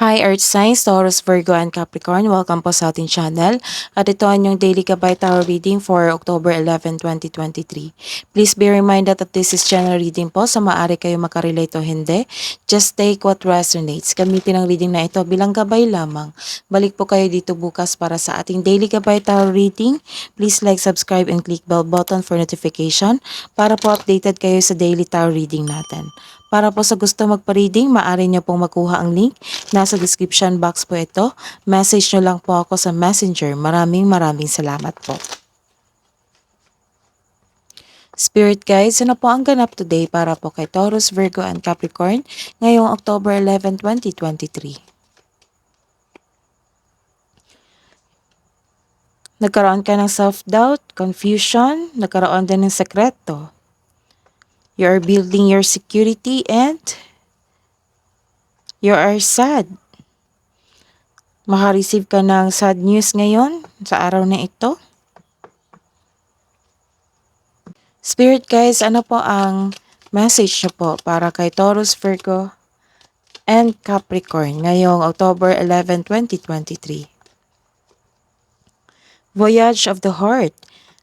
Hi Earth Signs, Taurus, Virgo, and Capricorn. Welcome po sa ating channel. At ito ang yung Daily Gabay Tarot Reading for October 11, 2023. Please be reminded that this is general reading po, so maaari kayo makarelate o hindi. Just take what resonates. Gamitin ang reading na ito bilang gabay lamang. Balik po kayo dito bukas para sa ating Daily Gabay Tarot Reading. Please like, subscribe, and click bell button for notification para po updated kayo sa daily tarot reading natin. Para po sa gusto magpa-reading, maaari nyo pong makuha ang link. Nasa description box po ito. Message nyo lang po ako sa Messenger. Maraming salamat po. Spirit guides, ano po ang ganap today para po kay Taurus, Virgo, and Capricorn ngayong October 11, 2023? Nagkaroon ka ng self-doubt, confusion, nagkaroon din ng sekreto. You are building your security and you are sad. Makareceive ka ng sad news ngayon sa araw na ito. Spirit guys, ano po ang message nyo po para kay Taurus, Virgo, and Capricorn ngayong October 11, 2023? Voyage of the heart.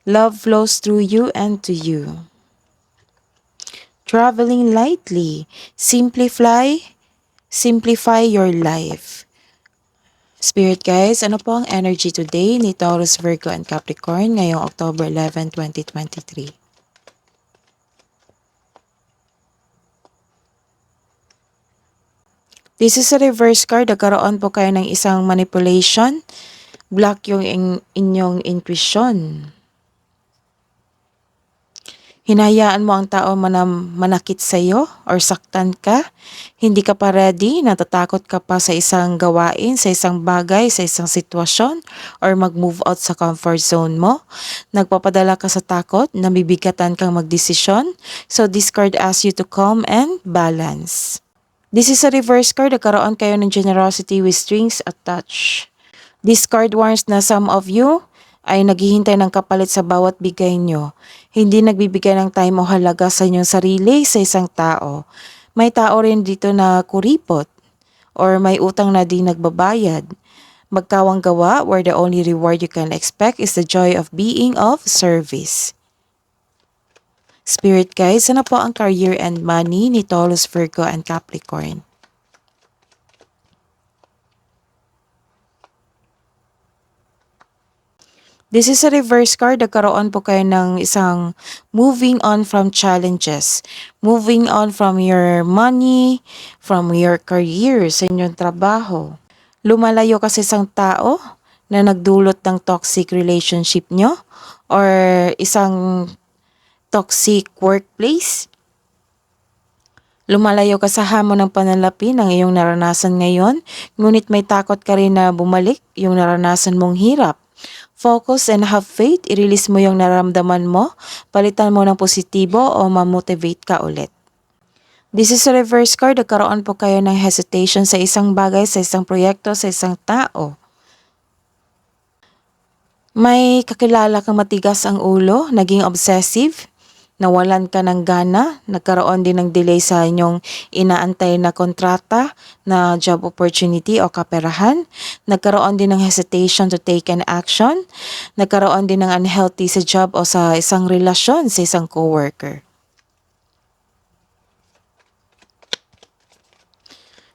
Love flows through you and to you. Traveling lightly. Simplify your life. Spirit guys, ano po ang energy today ni Taurus, Virgo, and Capricorn ngayong October 11, 2023? This is a reverse card. Nagkaroon po kayo ng isang manipulation. Block yung inyong intuition. Hinayaan mo ang tao manakit sa iyo or saktan ka. Hindi ka pa ready, natatakot ka pa sa isang gawain, sa isang bagay, sa isang sitwasyon, or mag-move out sa comfort zone mo. Nagpapadala ka sa takot, nabibigatan kang magdesisyon. So this card asks you to calm and balance. This is a reverse card. Nagkaroon kayo ng generosity with strings attached. This card warns na some of you ay naghihintay ng kapalit sa bawat bigay nyo. Hindi nagbibigay ng time o halaga sa inyong sarili sa isang tao. May tao rin dito na kuripot or may utang na di nagbabayad. Magkawang gawa where the only reward you can expect is the joy of being of service. Spirit guides, ano po ang career and money ni Taurus, Virgo, and Capricorn? This is a reverse card. Nagkaroon po kayo ng isang moving on from challenges. Moving on from your money, from your career, sa inyong trabaho. Lumalayo kasi isang tao na nagdulot ng toxic relationship nyo or isang toxic workplace. Lumalayo ka sa hamon ng pananalapi ng iyong naranasan ngayon, ngunit may takot ka rin na bumalik yung naranasan mong hirap. Focus and have faith, i-release mo yung nararamdaman mo, palitan mo ng positibo o ma-motivate ka ulit. This is a reverse card. Nagkaroon po kayo ng hesitation sa isang bagay, sa isang proyekto, sa isang tao. May kakilala kang matigas ang ulo, naging obsessive, nawalan ka ng gana, nagkaroon din ng delay sa inyong inaantay na kontrata, na job opportunity o kaperahan, nagkaroon din ng hesitation to take an action, nagkaroon din ng unhealthy sa job o sa isang relasyon sa isang coworker.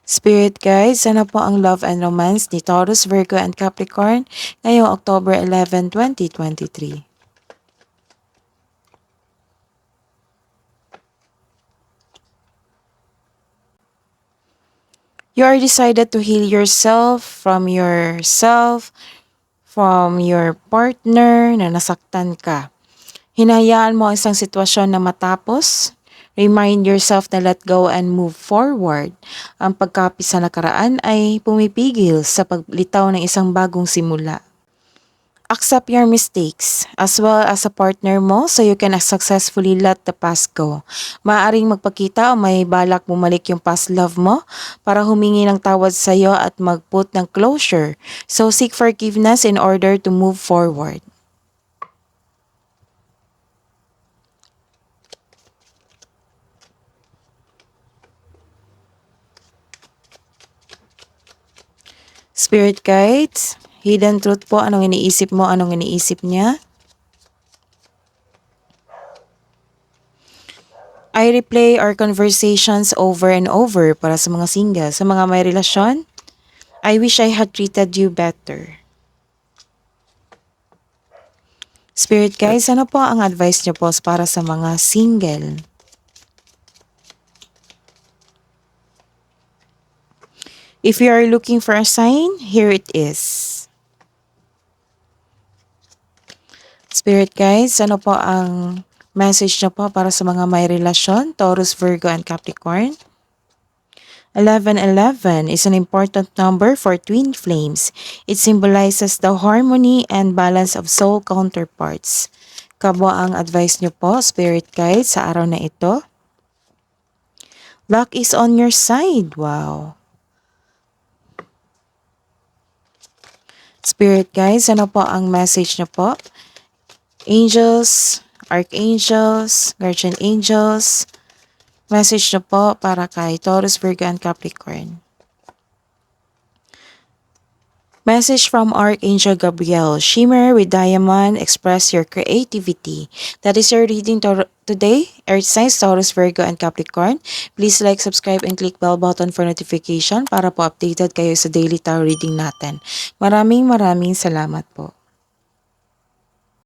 Spirit guides, ano po ang love and romance ni Taurus, Virgo, and Capricorn ngayong October 11, 2023? You are decided to heal yourself, from your partner na nasaktan ka. Hinayaan mo ang isang sitwasyon na matapos. Remind yourself na let go and move forward. Ang pagkapi sa nakaraan ay pumipigil sa paglitaw ng isang bagong simula. Accept your mistakes as well as a partner mo so you can successfully let the past go. Maaaring magpakita o may balak bumalik yung past love mo para humingi ng tawad sa iyo at mag-put ng closure. So seek forgiveness in order to move forward. Spirit guides, hidden truth po, anong iniisip mo, anong iniisip niya. I replay our conversations over and over para sa mga single. Sa mga may relasyon, I wish I had treated you better. Spirit guides, ano po ang advice niyo po para sa mga single? If you are looking for a sign, here it is. Spirit guides, ano po ang message niyo po para sa mga may relasyon, Taurus, Virgo, and Capricorn? 1111 is an important number for twin flames. It symbolizes the harmony and balance of soul counterparts. Kabo ang advice niyo po, Spirit guides, sa araw na ito? Luck is on your side. Wow. Spirit guides, ano po ang message niyo po? Angels, archangels, guardian angels, message niyo po para kay Taurus, Virgo, and Capricorn. Message from Archangel Gabriel. Shimmer with diamond, express your creativity. That is your reading today. Earth signs, Taurus, Virgo, and Capricorn. Please like, subscribe, and click bell button for notification para po updated kayo sa daily tarot reading natin. Maraming salamat po.